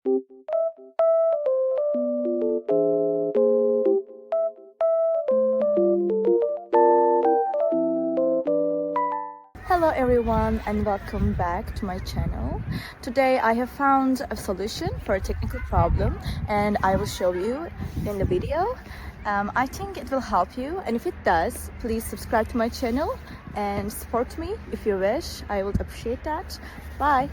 Hello everyone and welcome back to my channel. Today I have found a solution for a technical problem and I will show you in the video. I think it will help you, and if it does, please subscribe to my channel and support me if you wish. I would appreciate that. Bye!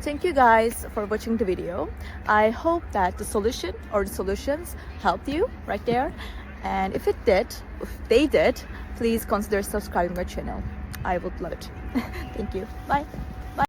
Thank you guys for watching the video. I hope that the solution or the solutions helped you right there. And if they did, please consider subscribing my channel. I would love it. Thank you. Bye.